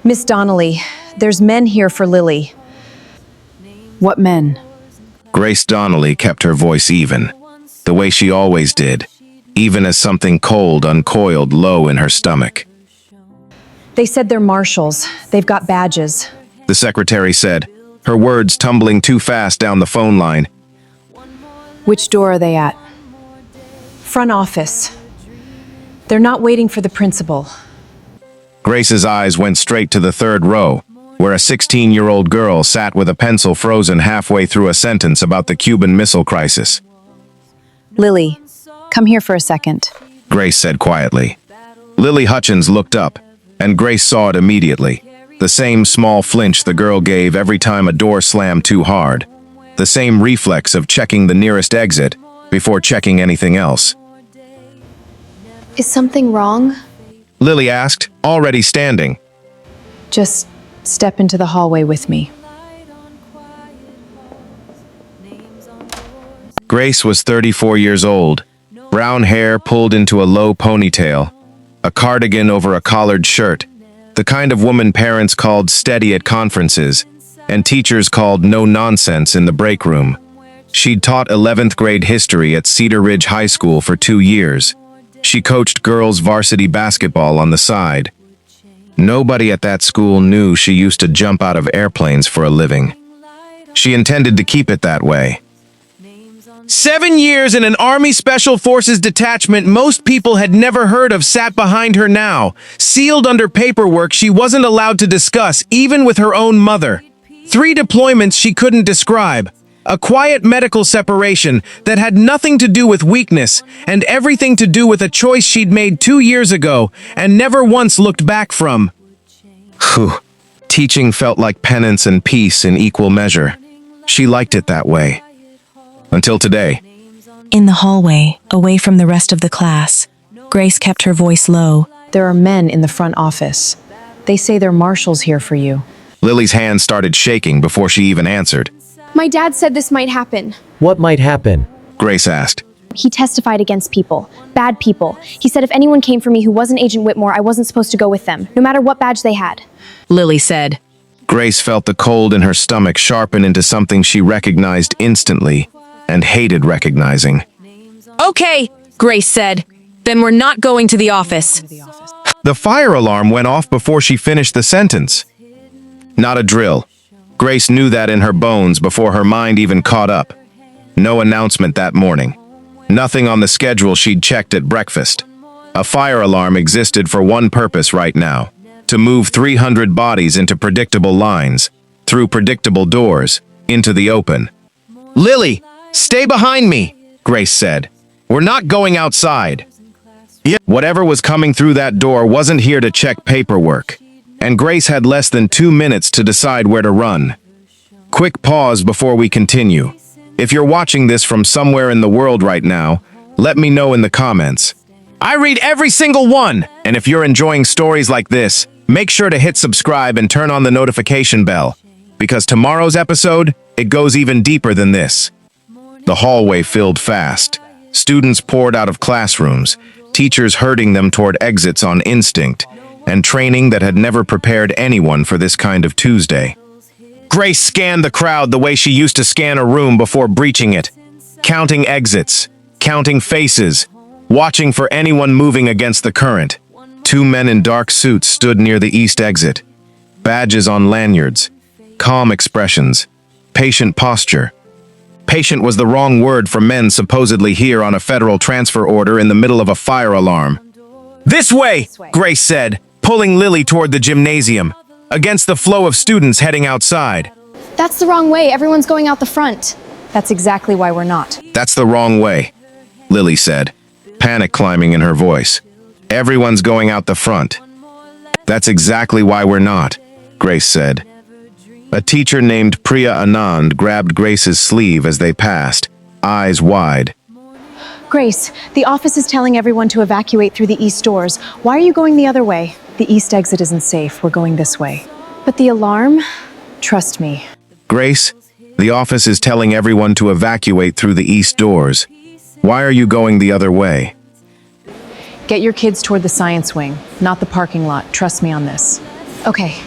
Miss Donnelly, there's men here for Lily. What men? Grace Donnelly kept her voice even, the way she always did, even as something cold uncoiled low in her stomach. They said they're marshals. They've got badges. The secretary said, her words tumbling too fast down the phone line. Which door are they at? Front office. They're not waiting for the principal. Grace's eyes went straight to the third row, where a 16-year-old girl sat with a pencil frozen halfway through a sentence about the Cuban Missile Crisis. Lily, come here for a second. Grace said quietly. Lily Hutchins looked up, and Grace saw it immediately. The same small flinch the girl gave every time a door slammed too hard. The same reflex of checking the nearest exit before checking anything else. Is something wrong? Lily asked, already standing. Just step into the hallway with me. Grace was 34 years old, brown hair pulled into a low ponytail, a cardigan over a collared shirt, the kind of woman parents called steady at conferences, and teachers called no nonsense in the break room. She'd taught 11th grade history at Cedar Ridge High School for 2 years. She coached girls' varsity basketball on the side. Nobody at that school knew she used to jump out of airplanes for a living. She intended to keep it that way. 7 years in an Army Special Forces detachment most people had never heard of sat behind her now, sealed under paperwork she wasn't allowed to discuss, even with her own mother. 3 deployments she couldn't describe. A quiet medical separation that had nothing to do with weakness and everything to do with a choice she'd made 2 years ago and never once looked back from. Whew. Teaching felt like penance and peace in equal measure. She liked it that way. Until today. In the hallway, away from the rest of the class, Grace kept her voice low. There are men in the front office. They say they're marshals here for you. Lily's hand started shaking before she even answered. My dad said this might happen. What might happen? Grace asked. He testified against people, bad people. He said if anyone came for me who wasn't Agent Whitmore, I wasn't supposed to go with them, no matter what badge they had. Lily said. Grace felt the cold in her stomach sharpen into something she recognized instantly and hated recognizing. Okay, Grace said. Then we're not going to the office. The fire alarm went off before she finished the sentence. Not a drill. Grace knew that in her bones before her mind even caught up. No announcement that morning. Nothing on the schedule she'd checked at breakfast. A fire alarm existed for one purpose right now: to move 300 bodies into predictable lines, through predictable doors, into the open. Lily, stay behind me, Grace said. We're not going outside. Whatever was coming through that door wasn't here to check paperwork, and Grace had less than 2 minutes to decide where to run. Quick pause before we continue. If you're watching this from somewhere in the world right now, let me know in the comments. I read every single one, and if you're enjoying stories like this, make sure to hit subscribe and turn on the notification bell, because tomorrow's episode, it goes even deeper than this. The hallway filled fast. Students poured out of classrooms, teachers herding them toward exits on instinct, and training that had never prepared anyone for this kind of Tuesday. Grace scanned the crowd the way she used to scan a room before breaching it, counting exits, counting faces, watching for anyone moving against the current. 2 men in dark suits stood near the east exit, badges on lanyards, calm expressions, patient posture. Patient was the wrong word for men supposedly here on a federal transfer order in the middle of a fire alarm. This way, Grace said, pulling Lily toward the gymnasium, against the flow of students heading outside. That's the wrong way. Everyone's going out the front. That's exactly why we're not. That's the wrong way, Lily said, panic climbing in her voice. Everyone's going out the front. That's exactly why we're not, Grace said. A teacher named Priya Anand grabbed Grace's sleeve as they passed, eyes wide. Grace, the office is telling everyone to evacuate through the east doors. Why are you going the other way? The east exit isn't safe. We're going this way. But the alarm? Trust me. Grace, the office is telling everyone to evacuate through the east doors. Why are you going the other way? Get your kids toward the science wing, not the parking lot. Trust me on this. Okay,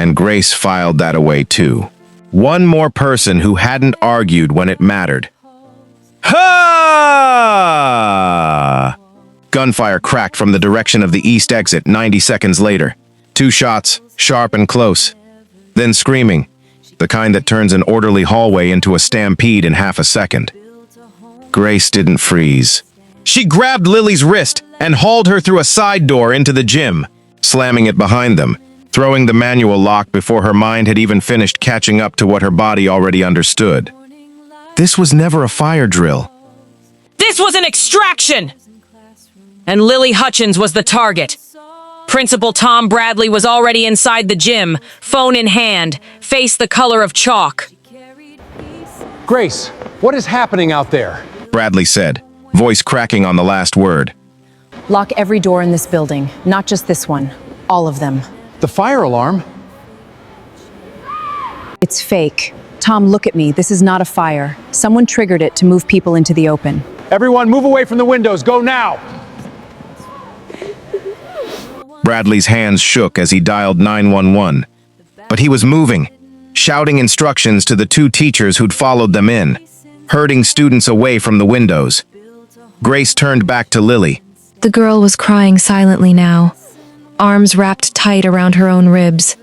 and Grace filed that away too. One more person who hadn't argued when it mattered. Ha! Gunfire cracked from the direction of the east exit 90 seconds later. 2 shots, sharp and close. Then screaming, the kind that turns an orderly hallway into a stampede in half a second. Grace didn't freeze. She grabbed Lily's wrist and hauled her through a side door into the gym, slamming it behind them, throwing the manual lock before her mind had even finished catching up to what her body already understood. This was never a fire drill. This was an extraction! And Lily Hutchins was the target. Principal Tom Bradley was already inside the gym, phone in hand, face the color of chalk. Grace, what is happening out there? Bradley said, voice cracking on the last word. Lock every door in this building, not just this one. All of them. The fire alarm? It's fake. Tom, look at me. This is not a fire. Someone triggered it to move people into the open. Everyone move away from the windows. Go now! Bradley's hands shook as he dialed 911. But he was moving, shouting instructions to the 2 teachers who'd followed them in, herding students away from the windows. Grace turned back to Lily. The girl was crying silently now, arms wrapped tight around her own ribs.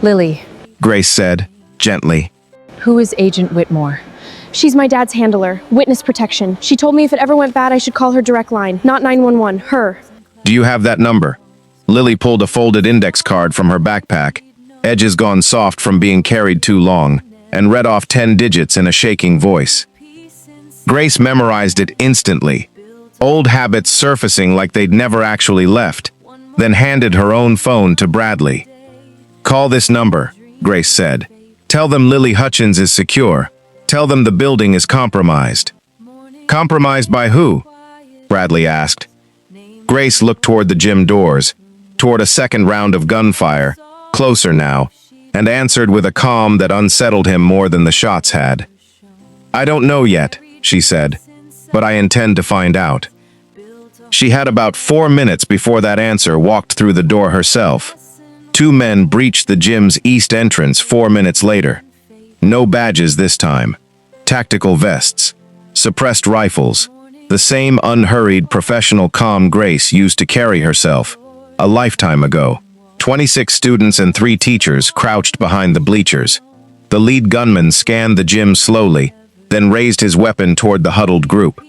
Lily, Grace said, gently. who is Agent Whitmore? She's my dad's handler, witness protection. She told me if it ever went bad, I should call her direct line, not 911, her. Do you have that number? Lily pulled a folded index card from her backpack, edges gone soft from being carried too long, and read off 10 digits in a shaking voice. Grace memorized it instantly, old habits surfacing like they'd never actually left, then handed her own phone to Bradley. Call this number, Grace said. Tell them Lily Hutchins is secure. Tell them the building is compromised. Compromised by who? Bradley asked. Grace looked toward the gym doors, toward a second round of gunfire, closer now, and answered with a calm that unsettled him more than the shots had. I don't know yet, she said, but I intend to find out. She had about 4 minutes before that answer walked through the door herself. 2 men breached the gym's east entrance 4 minutes later. No badges this time. Tactical vests, suppressed rifles, the same unhurried professional calm Grace used to carry herself a lifetime ago. 26 students and 3 teachers crouched behind the bleachers. The lead gunman scanned the gym slowly, then raised his weapon toward the huddled group.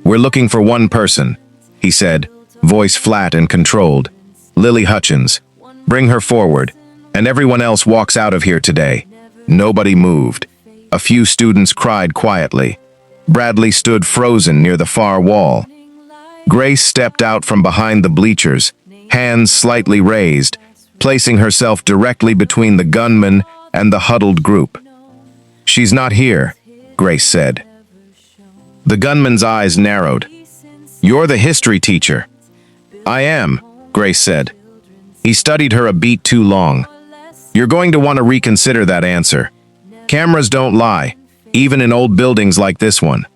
We're looking for one person, he said, voice flat and controlled. Lily Hutchins. Bring her forward, and everyone else walks out of here today. Nobody moved. A few students cried quietly. Bradley stood frozen near the far wall. Grace stepped out from behind the bleachers, hands slightly raised, placing herself directly between the gunman and the huddled group. She's not here, Grace said. The gunman's eyes narrowed. You're the history teacher. I am, Grace said. He studied her a beat too long. You're going to want to reconsider that answer. Cameras don't lie, even in old buildings like this one.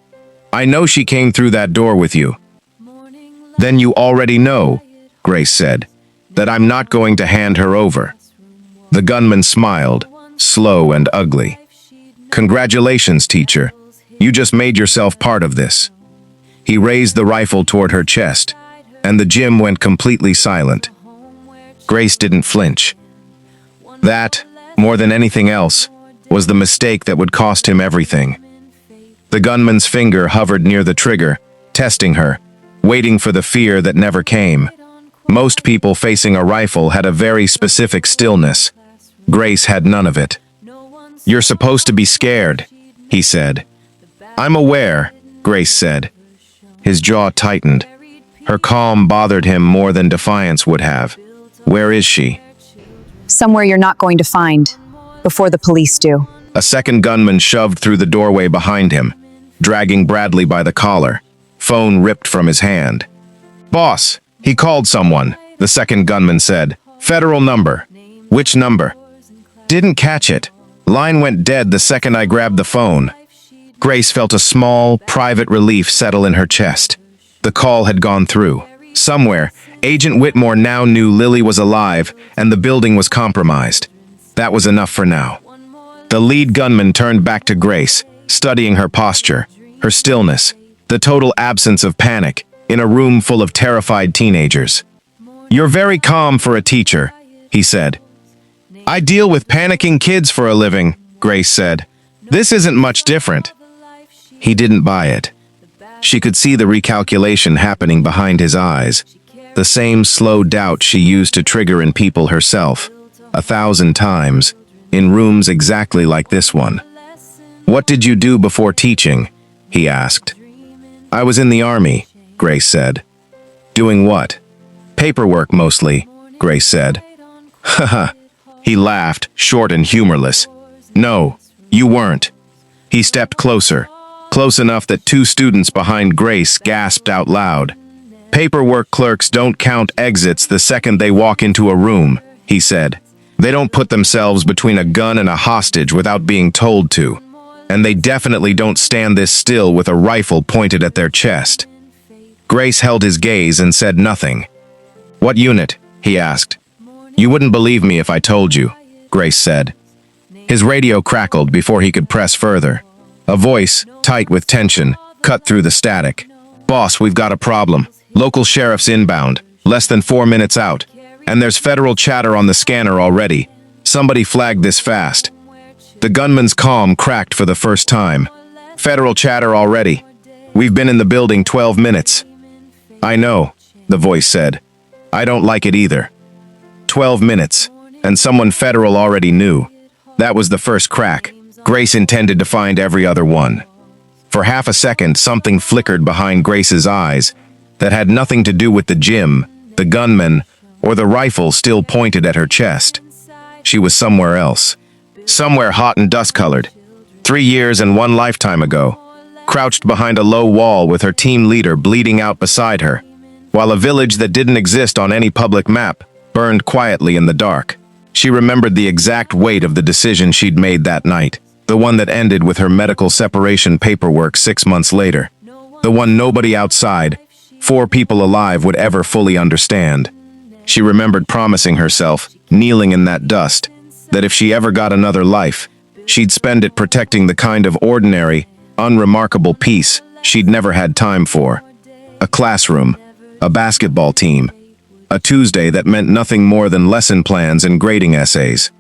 I know she came through that door with you. Then you already know, Grace said, that I'm not going to hand her over. The gunman smiled, slow and ugly. Congratulations, teacher. You just made yourself part of this. He raised the rifle toward her chest, and the gym went completely silent. Grace didn't flinch. That, more than anything else, was the mistake that would cost him everything. The gunman's finger hovered near the trigger, testing her, waiting for the fear that never came. Most people facing a rifle had a very specific stillness. Grace had none of it. You're supposed to be scared, he said. I'm aware, Grace said. His jaw tightened. Her calm bothered him more than defiance would have. Where is she? Somewhere you're not going to find, before the police do. A second gunman shoved through the doorway behind him, dragging Bradley by the collar. Phone ripped from his hand. Boss, he called someone, the second gunman said. Federal number. Which number? Didn't catch it. Line went dead the second I grabbed the phone. Grace felt a small, private relief settle in her chest. The call had gone through. Somewhere, Agent Whitmore now knew Lily was alive and the building was compromised. That was enough for now. The lead gunman turned back to Grace, studying her posture, her stillness, the total absence of panic in a room full of terrified teenagers. "You're very calm for a teacher," he said. "I deal with panicking kids for a living," Grace said. "This isn't much different." He didn't buy it. She could see the recalculation happening behind his eyes, the same slow doubt she used to trigger in people herself, 1,000 times, in rooms exactly like this one. "What did you do before teaching?" he asked. "I was in the army," Grace said. "Doing what?" "Paperwork mostly," Grace said. "Haha." He laughed, short and humorless. "No, you weren't." He stepped closer, close enough that two students behind Grace gasped out loud. "Paperwork clerks don't count exits the second they walk into a room," he said. "They don't put themselves between a gun and a hostage without being told to. And they definitely don't stand this still with a rifle pointed at their chest." Grace held his gaze and said nothing. "What unit?" he asked. "You wouldn't believe me if I told you," Grace said. His radio crackled before he could press further. A voice, tight with tension, cut through the static. "Boss, we've got a problem. Local sheriff's inbound, less than 4 minutes out. And there's federal chatter on the scanner already. Somebody flagged this fast." The gunman's calm cracked for the first time. "Federal chatter already. We've been in the building 12 minutes. "I know," the voice said. "I don't like it either." 12 minutes, and someone federal already knew. That was the first crack. Grace intended to find every other one. For half a second, something flickered behind Grace's eyes that had nothing to do with the gym, the gunman, or the rifle still pointed at her chest. She was somewhere else. Somewhere hot and dust-colored. 3 years and 1 lifetime ago. Crouched behind a low wall with her team leader bleeding out beside her, while a village that didn't exist on any public map burned quietly in the dark. She remembered the exact weight of the decision she'd made that night, the one that ended with her medical separation paperwork 6 months later. The one nobody outside, 4 people alive, would ever fully understand. She remembered promising herself, kneeling in that dust, that if she ever got another life, she'd spend it protecting the kind of ordinary, unremarkable peace she'd never had time for. A classroom, a basketball team, a Tuesday that meant nothing more than lesson plans and grading essays.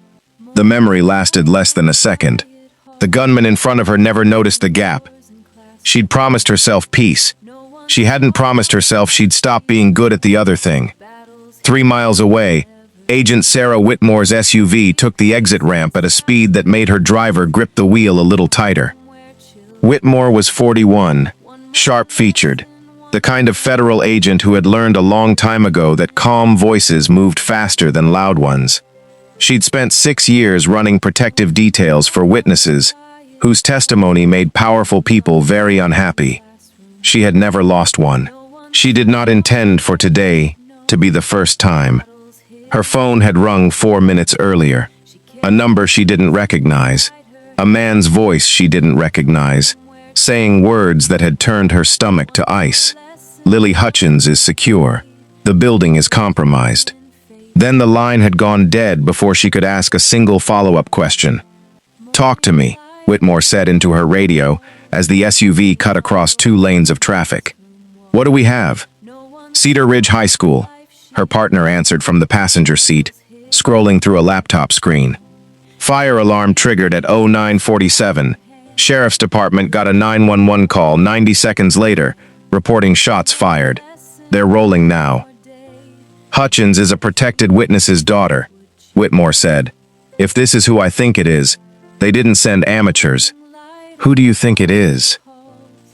The memory lasted less than a second. The gunman in front of her never noticed the gap. She'd promised herself peace. She hadn't promised herself she'd stop being good at the other thing. 3 miles away, Agent Sarah Whitmore's SUV took the exit ramp at a speed that made her driver grip the wheel a little tighter. Whitmore was 41, sharp-featured, the kind of federal agent who had learned a long time ago that calm voices moved faster than loud ones. She'd spent 6 years running protective details for witnesses whose testimony made powerful people very unhappy. She had never lost one. She did not intend for today to be the first time. Her phone had rung 4 minutes earlier. A number she didn't recognize. A man's voice she didn't recognize, saying words that had turned her stomach to ice. "Lily Hutchins is secure. The building is compromised." Then the line had gone dead before she could ask a single follow-up question. "Talk to me," Whitmore said into her radio as the SUV cut across 2 lanes of traffic. "What do we have?" "Cedar Ridge High School," her partner answered from the passenger seat, scrolling through a laptop screen. "Fire alarm triggered at 09:47. Sheriff's Department got a 911 call 90 seconds later, reporting shots fired. They're rolling now." "Hutchins is a protected witness's daughter," Whitmore said. "If this is who I think it is, they didn't send amateurs." "Who do you think it is?"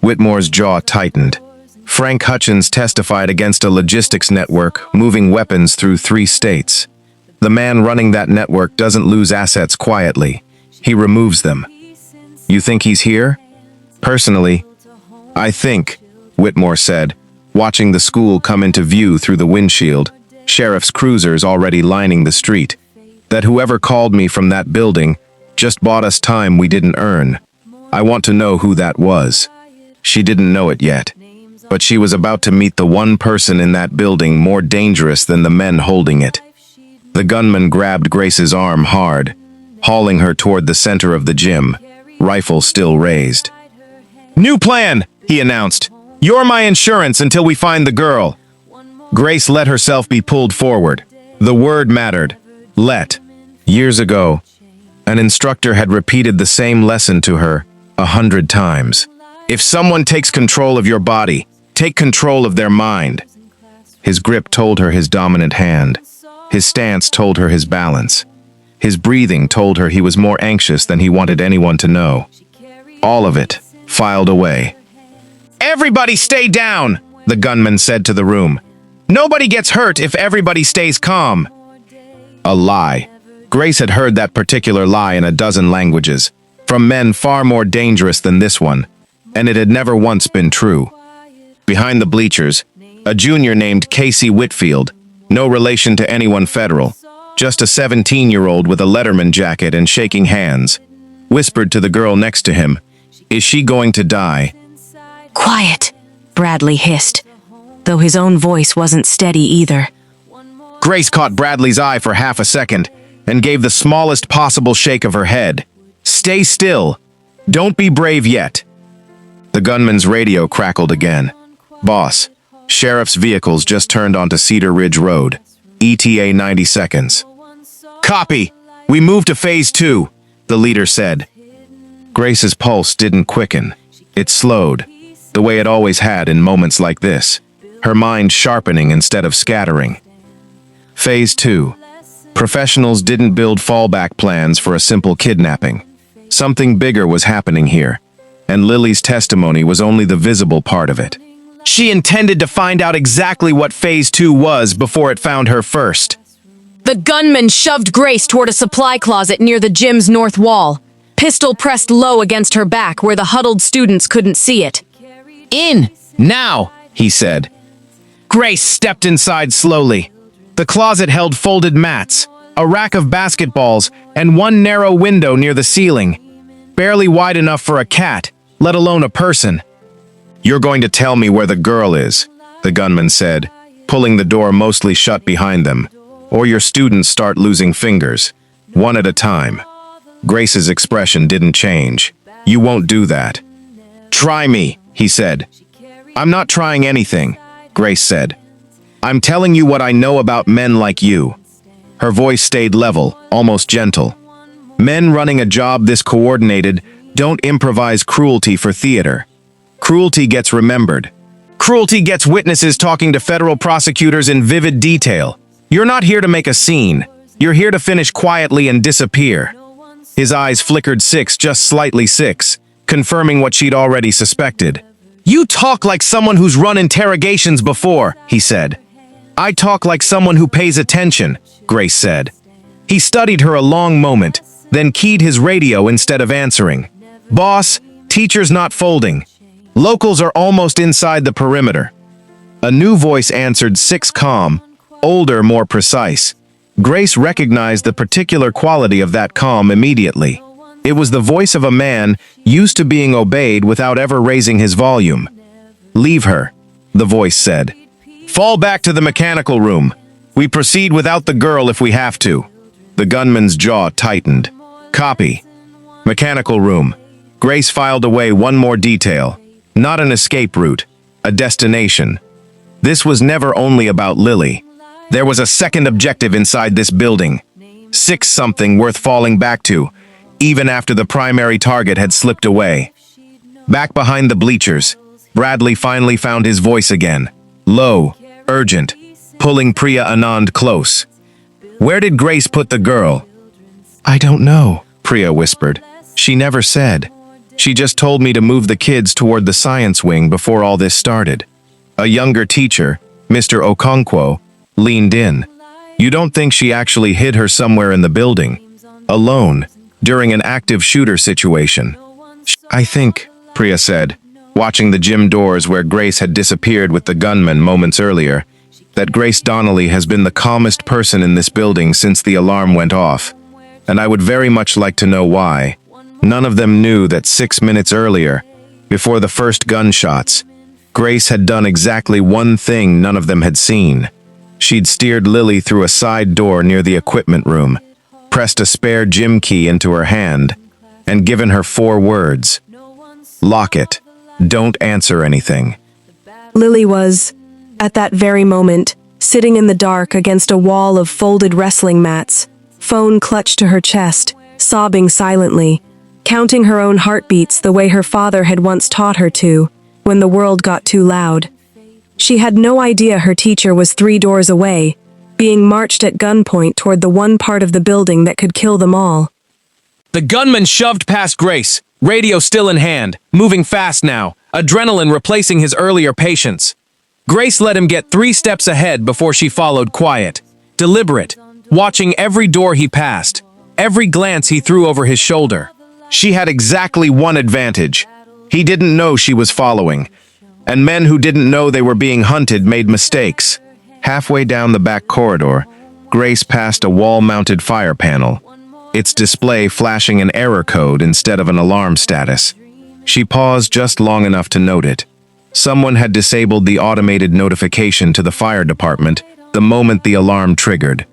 Whitmore's jaw tightened. Frank Hutchins testified against a logistics network moving weapons through 3 states. The man running that network doesn't lose assets quietly. He removes them. "You think he's here?" "Personally, I think," Whitmore said, watching the school come into view through the windshield, sheriff's cruisers already lining the street, "that whoever called me from that building just bought us time we didn't earn. I want to know who that was." She didn't know it yet, but she was about to meet the one person in that building more dangerous than the men holding it. The gunman grabbed Grace's arm hard, hauling her toward the center of the gym, rifle still raised. "New plan," he announced. "You're my insurance until we find the girl." Grace let herself be pulled forward. The word mattered. Let. Years ago, an instructor had repeated the same lesson to her 100 times. If someone takes control of your body, take control of their mind. His grip told her his dominant hand. His stance told her his balance. His breathing told her he was more anxious than he wanted anyone to know. All of it filed away. "Everybody stay down," the gunman said to the room. "Nobody gets hurt if everybody stays calm." A lie. Grace had heard that particular lie in a dozen languages, from men far more dangerous than this one, and it had never once been true. Behind the bleachers, a junior named Casey Whitfield, no relation to anyone federal, just a 17-year-old with a Letterman jacket and shaking hands, whispered to the girl next to him, "Is she going to die?" Quiet, Bradley hissed, though his own voice wasn't steady either. Grace caught Bradley's eye for half a second and gave the smallest possible shake of her head. "Stay still. Don't be brave yet." The gunman's radio crackled again. "Boss, sheriff's vehicles just turned onto Cedar Ridge Road. ETA 90 seconds. "Copy. We move to phase 2, the leader said. Grace's pulse didn't quicken. It slowed, the way it always had in moments like this, her mind sharpening instead of scattering. Phase 2. Professionals didn't build fallback plans for a simple kidnapping. Something bigger was happening here, and Lily's testimony was only the visible part of it. She intended to find out exactly what Phase 2 was before it found her first. The gunman shoved Grace toward a supply closet near the gym's north wall, pistol pressed low against her back where the huddled students couldn't see it. "In! Now!" he said. Grace stepped inside slowly. The closet held folded mats, a rack of basketballs, and one narrow window near the ceiling, barely wide enough for a cat, let alone a person. "You're going to tell me where the girl is," the gunman said, pulling the door mostly shut behind them, "or your students start losing fingers, one at a time." Grace's expression didn't change. "You won't do that." "Try me," he said. "I'm not trying anything," Grace said. "I'm telling you what I know about men like you." Her voice stayed level, almost gentle. Men running a job this coordinated don't improvise cruelty for theater. Cruelty gets remembered. Cruelty gets witnesses talking to federal prosecutors in vivid detail. You're not here to make a scene. You're here to finish quietly and disappear. His eyes flickered just slightly six, confirming what she'd already suspected. "You talk like someone who's run interrogations before," he said. "I talk like someone who pays attention," Grace said. He studied her a long moment, then keyed his radio instead of answering. "Boss, teacher's not folding. Locals are almost inside the perimeter." A new voice answered, calm, older, more precise. Grace recognized the particular quality of that calm immediately. It was the voice of a man used to being obeyed without ever raising his volume. "Leave her," the voice said. "Fall back to the mechanical room. We proceed without the girl if we have to." The gunman's jaw tightened. "Copy." Mechanical room. Grace filed away one more detail. Not an escape route, a destination. This was never only about Lily. There was a second objective inside this building. Something worth falling back to, even after the primary target had slipped away. Back behind the bleachers, Bradley finally found his voice again. Low, urgent, pulling Priya Anand close. "Where did Grace put the girl?" "I don't know," Priya whispered. "She never said. She just told me to move the kids toward the science wing before all this started." A younger teacher, Mr. Okonkwo, leaned in. "You don't think she actually hid her somewhere in the building, alone, during an active shooter situation?" "I think," Priya said, watching the gym doors where Grace had disappeared with the gunman moments earlier, "that Grace Donnelly has been the calmest person in this building since the alarm went off, and I would very much like to know why. None of them knew that 6 minutes earlier, before the first gunshots, Grace had done exactly one thing none of them had seen. She'd steered Lily through a side door near the equipment room, pressed a spare gym key into her hand and given her 4 words. Lock it. Don't answer anything. Lily was, at that very moment, sitting in the dark against a wall of folded wrestling mats, phone clutched to her chest, sobbing silently, counting her own heartbeats the way her father had once taught her to, when the world got too loud. She had no idea her teacher was 3 doors away, being marched at gunpoint toward the one part of the building that could kill them all. The gunman shoved past Grace, radio still in hand, moving fast now, adrenaline replacing his earlier patience. Grace let him get 3 steps ahead before she followed, quiet, deliberate, watching every door he passed, every glance he threw over his shoulder. She had exactly one advantage. He didn't know she was following, and men who didn't know they were being hunted made mistakes. Halfway down the back corridor, Grace passed a wall-mounted fire panel, its display flashing an error code instead of an alarm status. She paused just long enough to note it. Someone had disabled the automated notification to the fire department the moment the alarm triggered.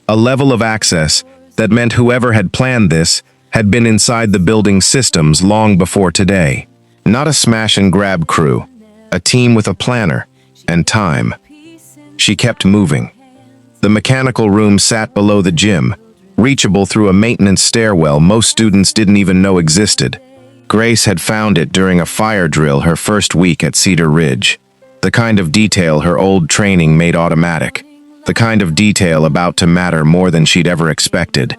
A level of access that meant whoever had planned this had been inside the building's systems long before today. Not a smash-and-grab crew, a team with a planner and time. She kept moving. The mechanical room sat below the gym, reachable through a maintenance stairwell most students didn't even know existed. Grace had found it during a fire drill her first week at Cedar Ridge. The kind of detail her old training made automatic. The kind of detail about to matter more than she'd ever expected.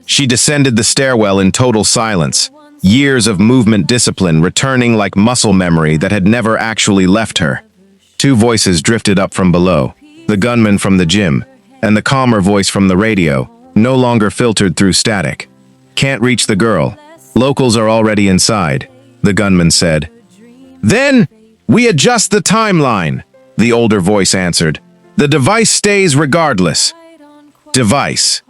She descended the stairwell in total silence, years of movement discipline returning like muscle memory that had never actually left her. 2 voices drifted up from below, the gunman from the gym, and the calmer voice from the radio, no longer filtered through static. Can't reach the girl. Locals are already inside, the gunman said. Then, we adjust the timeline, the older voice answered. The device stays regardless. Device.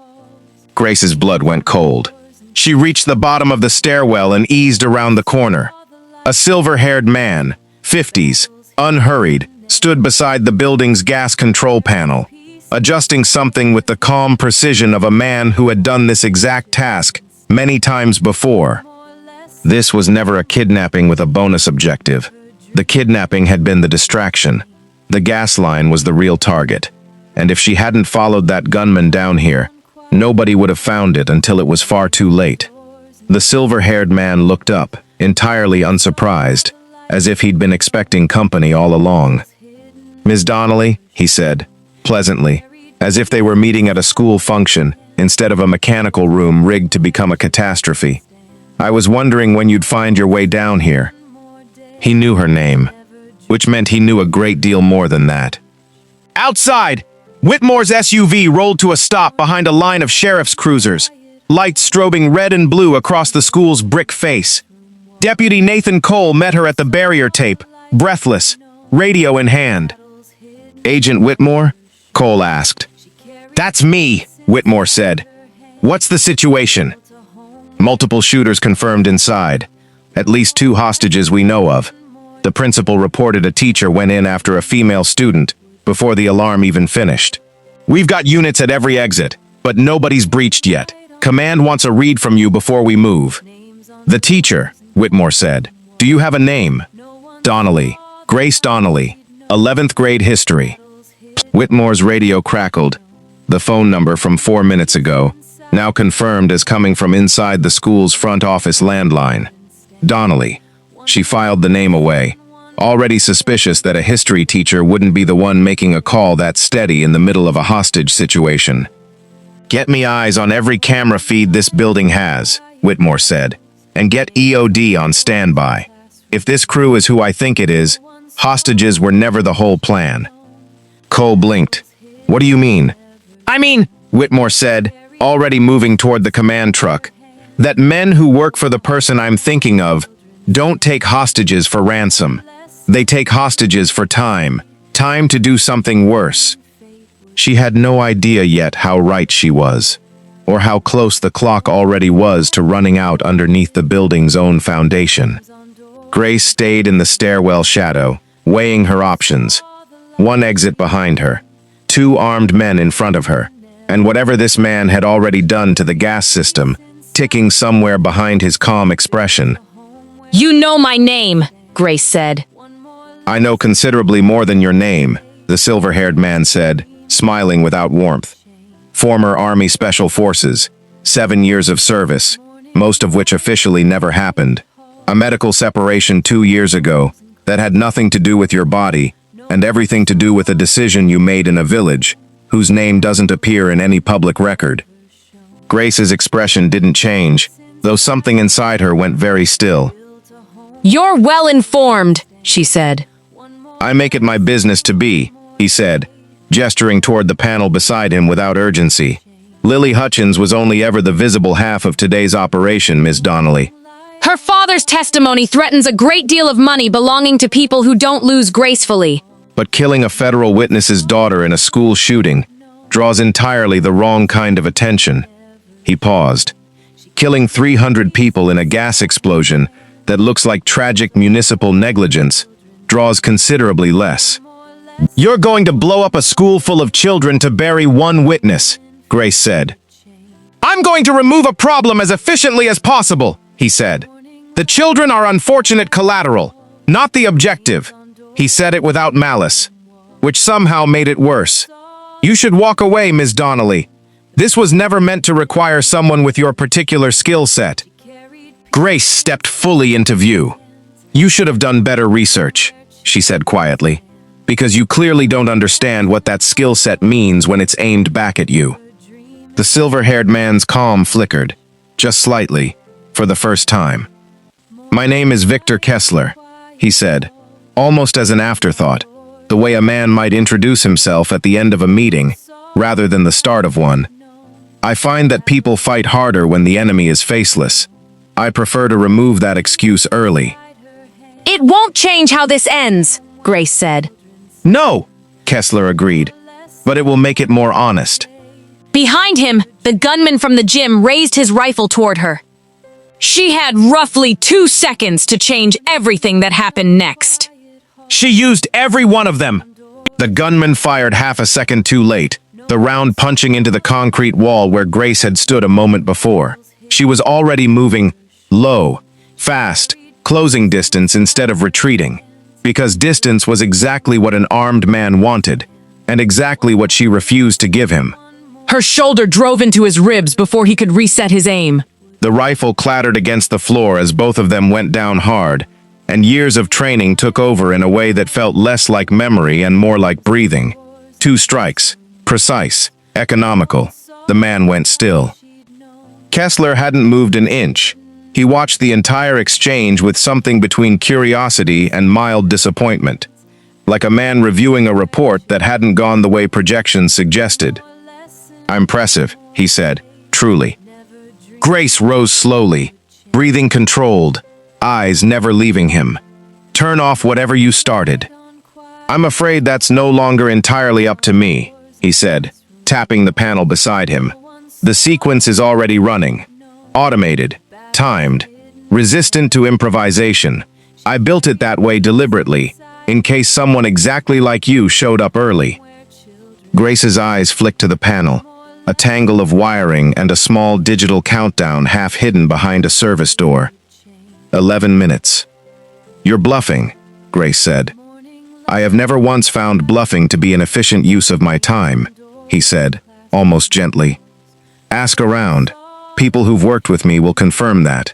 Grace's blood went cold. She reached the bottom of the stairwell and eased around the corner. A silver-haired man, 50s, unhurried, stood beside the building's gas control panel, adjusting something with the calm precision of a man who had done this exact task many times before. This was never a kidnapping with a bonus objective. The kidnapping had been the distraction. The gas line was the real target. And if she hadn't followed that gunman down here, nobody would have found it until it was far too late. The silver-haired man looked up, entirely unsurprised, as if he'd been expecting company all along. "Ms. Donnelly," he said, pleasantly, as if they were meeting at a school function instead of a mechanical room rigged to become a catastrophe. "I was wondering when you'd find your way down here." He knew her name, which meant he knew a great deal more than that. Outside, Whitmore's SUV rolled to a stop behind a line of sheriff's cruisers, lights strobing red and blue across the school's brick face. Deputy Nathan Cole met her at the barrier tape, breathless, radio in hand. "Agent Whitmore?" Cole asked. "That's me," Whitmore said. "What's the situation?" "Multiple shooters confirmed inside. At least 2 hostages we know of. The principal reported a teacher went in after a female student before the alarm even finished. We've got units at every exit, but nobody's breached yet. Command wants a read from you before we move." "The teacher," Whitmore said. "Do you have a name?" "Donnelly. Grace Donnelly. 11th grade history." Whitmore's radio crackled. The phone number from 4 minutes ago, now confirmed as coming from inside the school's front office landline. Donnelly. She filed the name away, already suspicious that a history teacher wouldn't be the one making a call that steady in the middle of a hostage situation. "Get me eyes on every camera feed this building has," Whitmore said, "and get EOD on standby. If this crew is who I think it is, hostages were never the whole plan." Cole blinked. "What do you mean?" "I mean," Whitmore said, already moving toward the command truck, "that men who work for the person I'm thinking of don't take hostages for ransom. They take hostages for time to do something worse." She had no idea yet how right she was, or how close the clock already was to running out underneath the building's own foundation. Grace stayed in the stairwell shadow, weighing her options. 1 exit behind her, 2 armed men in front of her, and whatever this man had already done to the gas system, ticking somewhere behind his calm expression. You know my name, Grace said. I know considerably more than your name, the silver-haired man said, smiling without warmth. Former Army Special Forces, 7 years of service, most of which officially never happened. A medical separation 2 years ago that had nothing to do with your body and everything to do with a decision you made in a village whose name doesn't appear in any public record. Grace's expression didn't change, though something inside her went very still. You're well informed, she said. I make it my business to be, he said, gesturing toward the panel beside him without urgency. Lily Hutchins was only ever the visible half of today's operation, Miss Donnelly. Her father's testimony threatens a great deal of money belonging to people who don't lose gracefully. But killing a federal witness's daughter in a school shooting draws entirely the wrong kind of attention. He paused. Killing 300 people in a gas explosion that looks like tragic municipal negligence draws considerably less. You're going to blow up a school full of children to bury one witness, Grace said. I'm going to remove a problem as efficiently as possible, he said. The children are unfortunate collateral, not the objective. He said it without malice, which somehow made it worse. You should walk away, Ms. Donnelly. This was never meant to require someone with your particular skill set. Grace stepped fully into view. You should have done better research, she said quietly, because you clearly don't understand what that skill set means when it's aimed back at you. The silver-haired man's calm flickered, just slightly, for the first time. My name is Victor Kessler, he said, almost as an afterthought, the way a man might introduce himself at the end of a meeting, rather than the start of one. I find that people fight harder when the enemy is faceless. I prefer to remove that excuse early. It won't change how this ends, Grace said. No, Kessler agreed, but it will make it more honest. Behind him, the gunman from the gym raised his rifle toward her. She had roughly 2 seconds to change everything that happened next. She used every one of them. The gunman fired half a second too late, the round punching into the concrete wall where Grace had stood a moment before. She was already moving low, fast, closing distance instead of retreating, because distance was exactly what an armed man wanted, and exactly what she refused to give him. Her shoulder drove into his ribs before he could reset his aim. The rifle clattered against the floor as both of them went down hard, and years of training took over in a way that felt less like memory and more like breathing. 2 strikes, precise, economical. The man went still. Kessler hadn't moved an inch. He watched the entire exchange with something between curiosity and mild disappointment, like a man reviewing a report that hadn't gone the way projections suggested. Impressive, he said, truly. Grace rose slowly, breathing controlled, eyes never leaving him. Turn off whatever you started. I'm afraid that's no longer entirely up to me, he said, tapping the panel beside him. The sequence is already running. Automated, timed, resistant to improvisation. I built it that way deliberately, in case someone exactly like you showed up early. Grace's eyes flicked to the panel, a tangle of wiring and a small digital countdown half hidden behind a service door. 11 minutes. You're bluffing, Grace said. I have never once found bluffing to be an efficient use of my time, he said, almost gently. Ask around. People who've worked with me will confirm that.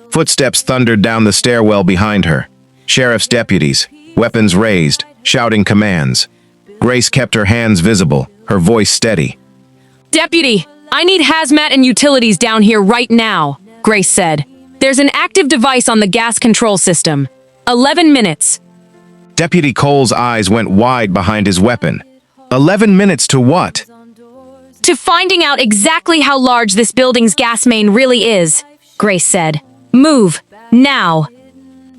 Footsteps thundered down the stairwell behind her. Sheriff's deputies, weapons raised, shouting commands. Grace kept her hands visible, her voice steady. Deputy, I need hazmat and utilities down here right now, Grace said. There's an active device on the gas control system. 11 minutes. Deputy Cole's eyes went wide behind his weapon. 11 minutes to what? To finding out exactly how large this building's gas main really is, Grace said. Move, now.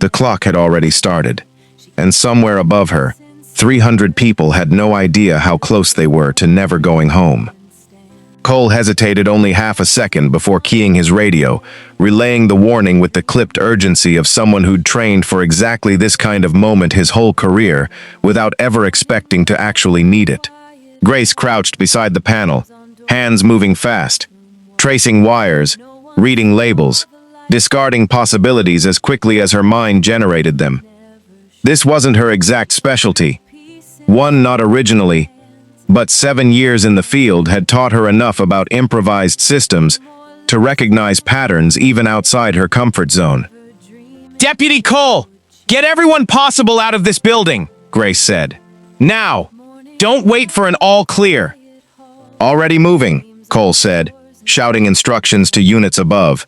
The clock had already started, and somewhere above her, 300 people had no idea how close they were to never going home. Cole hesitated only half a second before keying his radio, relaying the warning with the clipped urgency of someone who'd trained for exactly this kind of moment his whole career without ever expecting to actually need it. Grace crouched beside the panel, hands moving fast, tracing wires, reading labels, discarding possibilities as quickly as her mind generated them. This wasn't her exact specialty. One, not originally, but 7 years in the field had taught her enough about improvised systems to recognize patterns even outside her comfort zone. Deputy Cole, get everyone possible out of this building, Grace said. Now, don't wait for an all clear. Already moving, Cole said, shouting instructions to units above.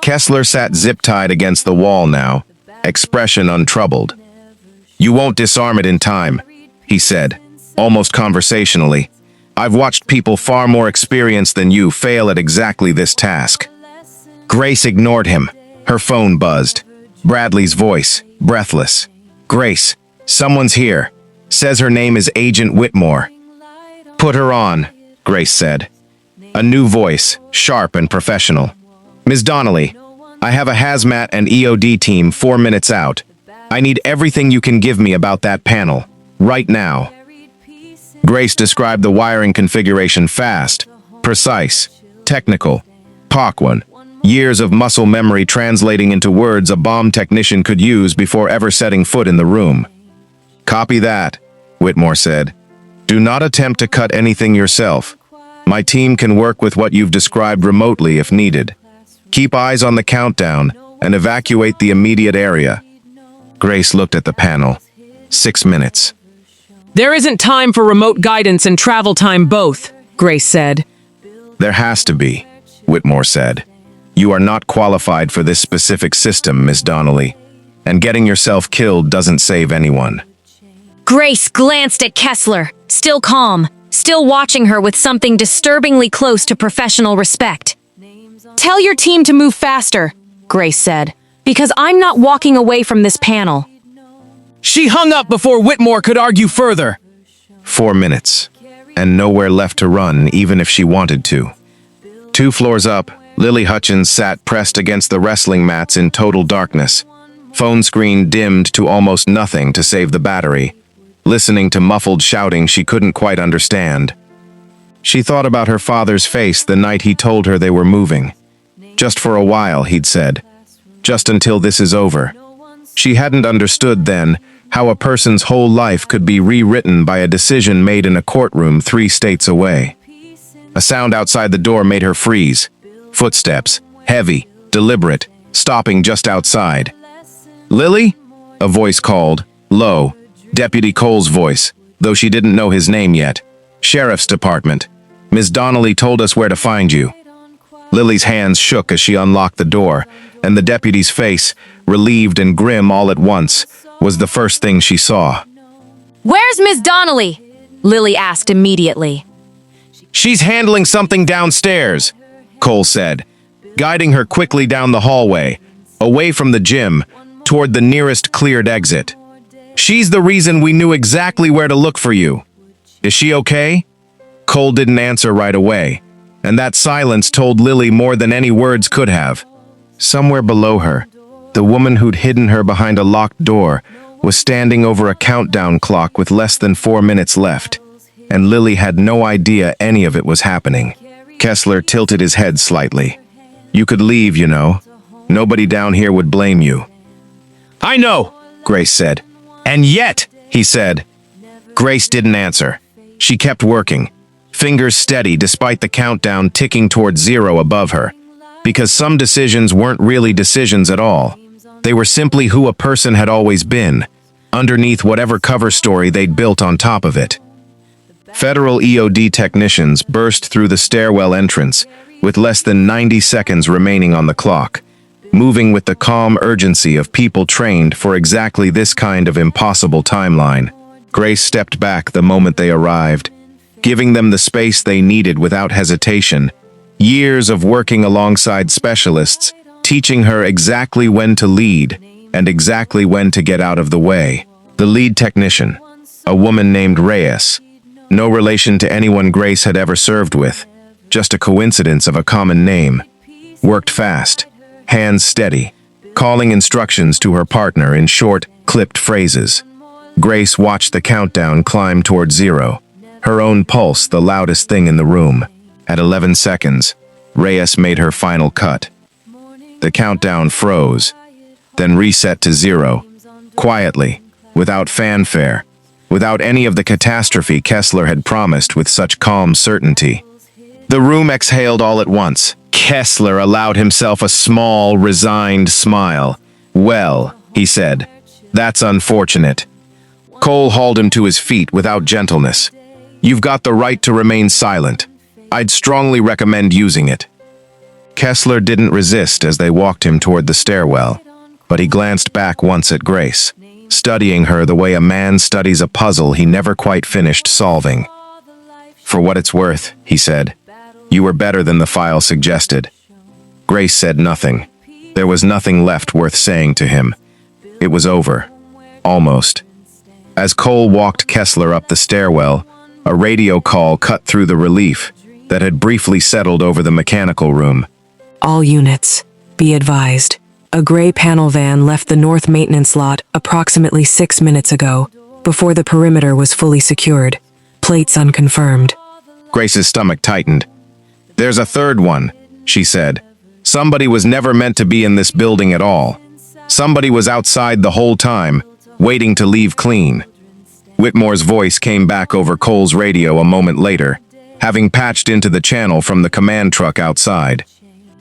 Kessler sat zip-tied against the wall now, expression untroubled. You won't disarm it in time, he said, almost conversationally. I've watched people far more experienced than you fail at exactly this task. Grace ignored him. Her phone buzzed. Bradley's voice, breathless. Grace, someone's here. Says her name is Agent Whitmore. Put her on, Grace said. A new voice, sharp and professional. Ms. Donnelly, I have a hazmat and EOD team 4 minutes out. I need everything you can give me about that panel, right now. Grace described the wiring configuration fast, precise, technical, Paquan, years of muscle memory translating into words a bomb technician could use before ever setting foot in the room. Copy that, Whitmore said. Do not attempt to cut anything yourself. My team can work with what you've described remotely if needed. Keep eyes on the countdown and evacuate the immediate area. Grace looked at the panel. 6 minutes. There isn't time for remote guidance and travel time both, Grace said. There has to be, Whitmore said. You are not qualified for this specific system, Miss Donnelly, and getting yourself killed doesn't save anyone. Grace glanced at Kessler, still calm, still watching her with something disturbingly close to professional respect. Tell your team to move faster, Grace said, because I'm not walking away from this panel. She hung up before Whitmore could argue further. 4 minutes, and nowhere left to run even if she wanted to. 2 floors up, Lily Hutchins sat pressed against the wrestling mats in total darkness. Phone screen dimmed to almost nothing to save the battery, listening to muffled shouting she couldn't quite understand. She thought about her father's face the night he told her they were moving. Just for a while, he'd said. Just until this is over. She hadn't understood then how a person's whole life could be rewritten by a decision made in a courtroom 3 states away. A sound outside the door made her freeze. Footsteps, heavy, deliberate, stopping just outside. Lily? A voice called, low, Deputy Cole's voice, though she didn't know his name yet. Sheriff's Department. Ms. Donnelly told us where to find you. Lily's hands shook as she unlocked the door, and the deputy's face, relieved and grim all at once, was the first thing she saw. Where's Miss Donnelly? Lily asked immediately. She's handling something downstairs, Cole said, guiding her quickly down the hallway, away from the gym, toward the nearest cleared exit. She's the reason we knew exactly where to look for you. Is she okay? Cole didn't answer right away, and that silence told Lily more than any words could have. Somewhere below her, the woman who'd hidden her behind a locked door was standing over a countdown clock with less than 4 minutes left, and Lily had no idea any of it was happening. Kessler tilted his head slightly. You could leave, you know. Nobody down here would blame you. I know, Grace said. And yet, he said. Grace didn't answer. She kept working, fingers steady despite the countdown ticking toward 0 above her, because some decisions weren't really decisions at all. They were simply who a person had always been, underneath whatever cover story they'd built on top of it. Federal EOD technicians burst through the stairwell entrance with less than 90 seconds remaining on the clock, moving with the calm urgency of people trained for exactly this kind of impossible timeline. Grace stepped back the moment they arrived, giving them the space they needed without hesitation. Years of working alongside specialists, teaching her exactly when to lead and exactly when to get out of the way. The lead technician, a woman named Reyes, no relation to anyone Grace had ever served with, just a coincidence of a common name, worked fast, hands steady, calling instructions to her partner in short, clipped phrases. Grace watched the countdown climb toward 0, her own pulse the loudest thing in the room. At 11 seconds, Reyes made her final cut. The countdown froze, then reset to 0, quietly, without fanfare, without any of the catastrophe Kessler had promised with such calm certainty. The room exhaled all at once. Kessler allowed himself a small, resigned smile. "Well," he said, "that's unfortunate." Cole hauled him to his feet without gentleness. "You've got the right to remain silent. I'd strongly recommend using it." Kessler didn't resist as they walked him toward the stairwell, but he glanced back once at Grace, studying her the way a man studies a puzzle he never quite finished solving. "For what it's worth," he said, "you were better than the file suggested." Grace said nothing. There was nothing left worth saying to him. It was over. Almost. As Cole walked Kessler up the stairwell, a radio call cut through the relief that had briefly settled over the mechanical room. All units, be advised. A gray panel van left the north maintenance lot approximately 6 minutes ago, before the perimeter was fully secured. Plates unconfirmed. Grace's stomach tightened. "There's a third one," she said. "Somebody was never meant to be in this building at all. Somebody was outside the whole time, waiting to leave clean." Whitmore's voice came back over Cole's radio a moment later, having patched into the channel from the command truck outside.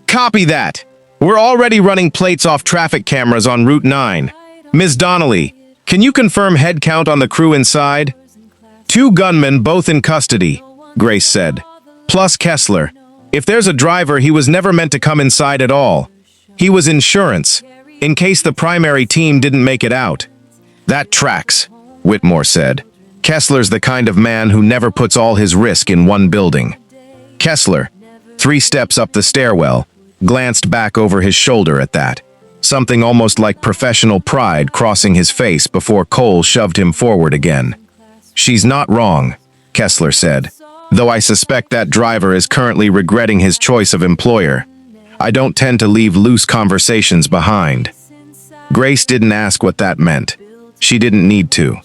"Copy that! We're already running plates off traffic cameras on Route 9. Ms. Donnelly, can you confirm head count on the crew inside?" "2 gunmen, both in custody," Grace said. "Plus Kessler. If there's a driver, he was never meant to come inside at all. He was insurance, in case the primary team didn't make it out." "That tracks," Whitmore said. "Kessler's the kind of man who never puts all his risk in one building." Kessler, 3 steps up the stairwell, glanced back over his shoulder at that, something almost like professional pride crossing his face before Cole shoved him forward again. "She's not wrong," Kessler said, "though I suspect that driver is currently regretting his choice of employer. I don't tend to leave loose conversations behind." Grace didn't ask what that meant. She didn't need to.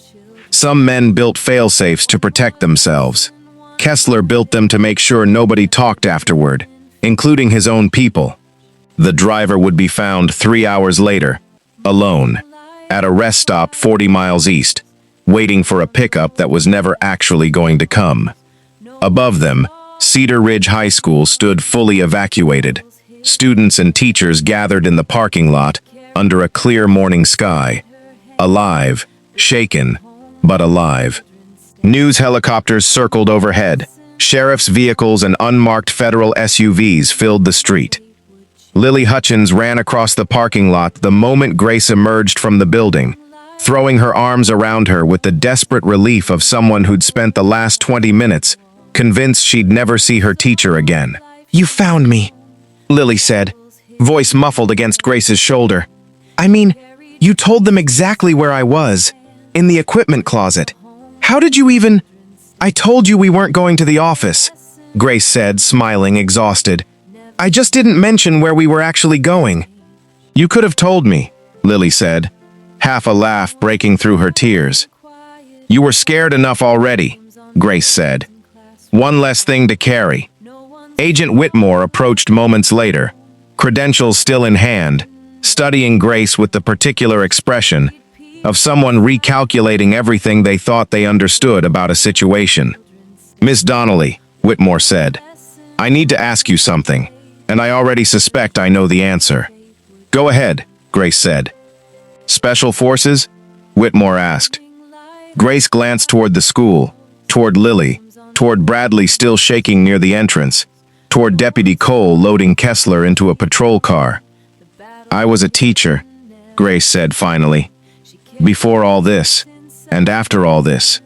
Some men built fail-safes to protect themselves. Kessler built them to make sure nobody talked afterward, including his own people. The driver would be found 3 hours later, alone, at a rest stop 40 miles east, waiting for a pickup that was never actually going to come. Above them, Cedar Ridge High School stood fully evacuated. Students and teachers gathered in the parking lot under a clear morning sky. Alive, shaken, but alive. News helicopters circled overhead. Sheriff's vehicles and unmarked federal SUVs filled the street. Lily Hutchins ran across the parking lot the moment Grace emerged from the building, throwing her arms around her with the desperate relief of someone who'd spent the last 20 minutes convinced she'd never see her teacher again. "You found me," Lily said, voice muffled against Grace's shoulder. "I mean, you told them exactly where I was, in the equipment closet. How did you even—" "I told you we weren't going to the office," Grace said, smiling, exhausted. "I just didn't mention where we were actually going." "You could have told me," Lily said, half a laugh breaking through her tears. "You were scared enough already," Grace said. "One less thing to carry." Agent Whitmore approached moments later, credentials still in hand, studying Grace with the particular expression of someone recalculating everything they thought they understood about a situation. "Miss Donnelly," Whitmore said, "I need to ask you something, and I already suspect I know the answer." "Go ahead," Grace said. "Special Forces?" Whitmore asked. Grace glanced toward the school, toward Lily, toward Bradley still shaking near the entrance, toward Deputy Cole loading Kessler into a patrol car. "I was a teacher," Grace said finally. "Before all this, and after all this."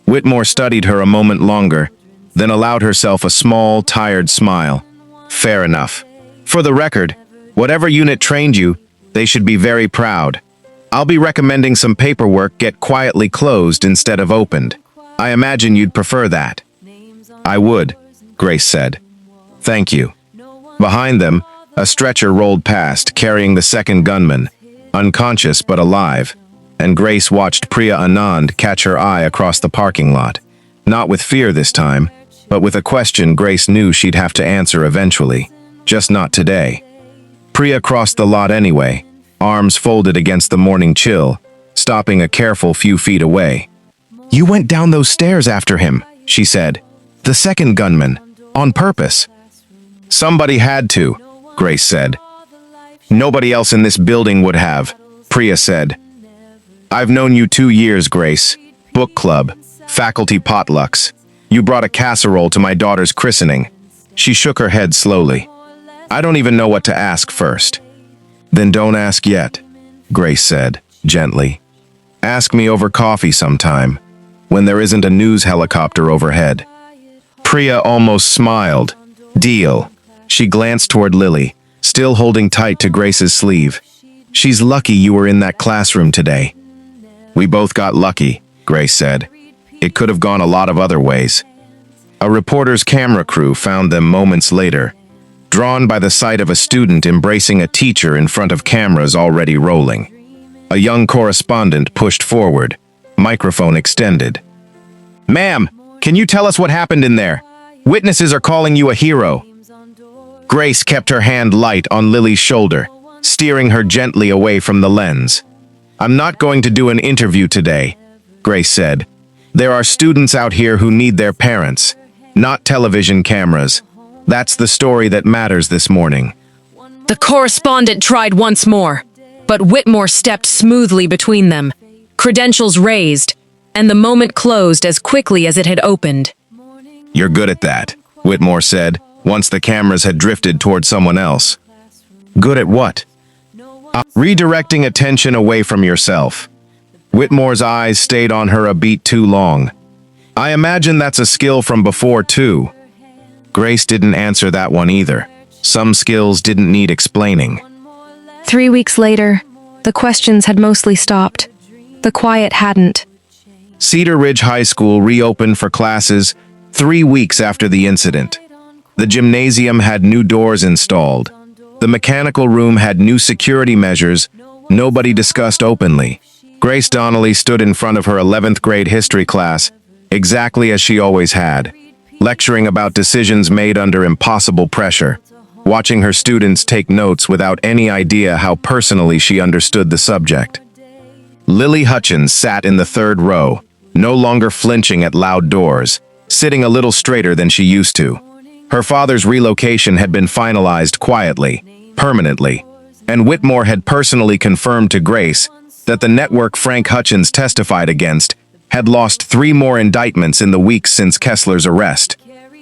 Whitmore studied her a moment longer, then allowed herself a small, tired smile. "Fair enough. For the record, whatever unit trained you, they should be very proud. I'll be recommending some paperwork get quietly closed instead of opened. I imagine you'd prefer that." "I would," Grace said. "Thank you." Behind them, a stretcher rolled past, carrying the second gunman, unconscious but alive, and Grace watched Priya Anand catch her eye across the parking lot, not with fear this time, But with a question Grace knew she'd have to answer eventually, just not today. Priya crossed the lot anyway, arms folded against the morning chill, stopping a careful few feet away. "You went down those stairs after him," she said. "The second gunman, on purpose." "Somebody had to," Grace said. "Nobody else in this building would have," Priya said. "I've known you 2 years, Grace. Book club, faculty potlucks. You brought a casserole to my daughter's christening." She shook her head slowly. "I don't even know what to ask first." "Then don't ask yet," Grace said, gently. "Ask me over coffee sometime, when there isn't a news helicopter overhead." Priya almost smiled. "Deal." She glanced toward Lily, still holding tight to Grace's sleeve. "She's lucky you were in that classroom today." "We both got lucky," Grace said. "It could have gone a lot of other ways." A reporter's camera crew found them moments later, drawn by the sight of a student embracing a teacher in front of cameras already rolling. A young correspondent pushed forward, microphone extended. "Ma'am, can you tell us what happened in there? Witnesses are calling you a hero." Grace kept her hand light on Lily's shoulder, steering her gently away from the lens. "I'm not going to do an interview today," Grace said. "There are students out here who need their parents, not television cameras. That's the story that matters this morning." The correspondent tried once more, but Whitmore stepped smoothly between them, credentials raised, and the moment closed as quickly as it had opened. "You're good at that," Whitmore said, once the cameras had drifted toward someone else. "Good at what?" "Redirecting attention away from yourself." Whitmore's eyes stayed on her a beat too long. "I imagine that's a skill from before, too." Grace didn't answer that one either. Some skills didn't need explaining. 3 weeks later, the questions had mostly stopped. The quiet hadn't. Cedar Ridge High School reopened for classes 3 weeks after the incident. The gymnasium had new doors installed. The mechanical room had new security measures nobody discussed openly. Grace Donnelly stood in front of her 11th grade history class, exactly as she always had, lecturing about decisions made under impossible pressure, watching her students take notes without any idea how personally she understood the subject. Lily Hutchins sat in the 3rd row, no longer flinching at loud doors, sitting a little straighter than she used to. Her father's relocation had been finalized quietly, permanently, and Whitmore had personally confirmed to Grace that the network Frank Hutchins testified against had lost 3 more indictments in the weeks since Kessler's arrest.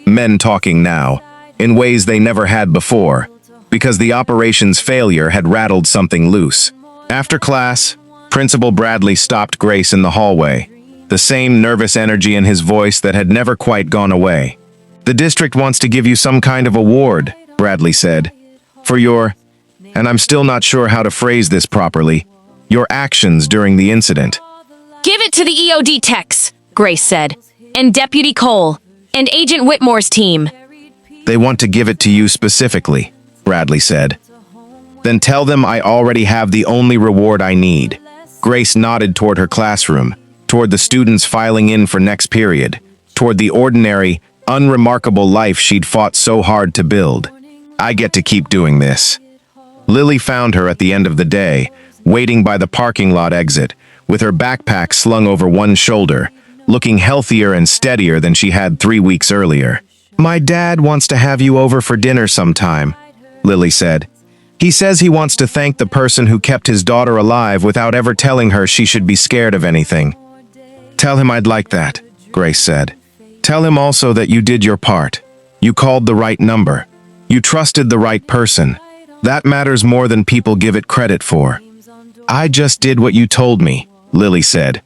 Men talking now, in ways they never had before, because the operation's failure had rattled something loose. After class, Principal Bradley stopped Grace in the hallway, the same nervous energy in his voice that had never quite gone away. "The district wants to give you some kind of award," Bradley said, "for your, and I'm still not sure how to phrase this properly, your actions during the incident." Give it to the EOD techs, Grace said, and Deputy Cole, and Agent Whitmore's team. "They want to give it to you specifically," Bradley said. "Then tell them I already have the only reward I need." Grace nodded toward her classroom, toward the students filing in for next period, toward the ordinary, unremarkable life she'd fought so hard to build. "I get to keep doing this." Lily found her at the end of the day, waiting by the parking lot exit, with her backpack slung over one shoulder, looking healthier and steadier than she had 3 weeks earlier. "My dad wants to have you over for dinner sometime," Lily said. "He says he wants to thank the person who kept his daughter alive without ever telling her she should be scared of anything." "Tell him I'd like that," Grace said. "Tell him also that you did your part. You called the right number. You trusted the right person. That matters more than people give it credit for." "I just did what you told me," Lily said.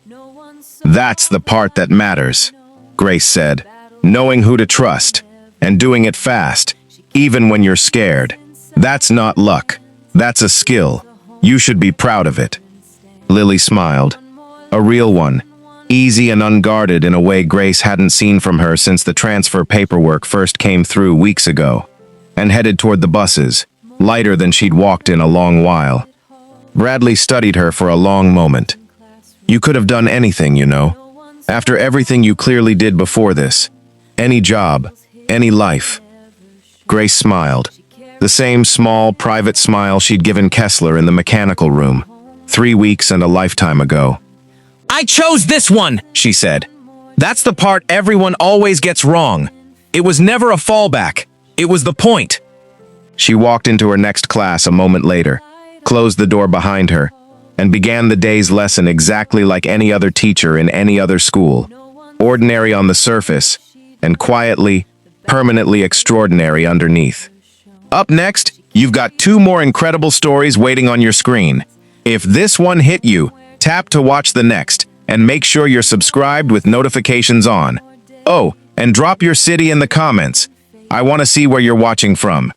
"That's the part that matters," Grace said. "Knowing who to trust, and doing it fast, even when you're scared. That's not luck. That's a skill. You should be proud of it." Lily smiled. A real one. Easy and unguarded in a way Grace hadn't seen from her since the transfer paperwork first came through weeks ago, and headed toward the buses, lighter than she'd walked in a long while. Bradley studied her for a long moment. "You could have done anything, you know. After everything you clearly did before this, Any job, any life. Grace smiled. The same small, private smile she'd given Kessler in the mechanical room, 3 weeks and a lifetime ago. I chose this one, she said. That's the part everyone always gets wrong. It was never a fallback. It was the point. She walked into her next class a moment later, closed the door behind her, and began the day's lesson exactly like any other teacher in any other school. Ordinary on the surface, and quietly, permanently extraordinary underneath. Up next, you've got 2 more incredible stories waiting on your screen. If this one hit you, tap to watch the next, and make sure you're subscribed with notifications on. Oh, and drop your city in the comments. I want to see where you're watching from.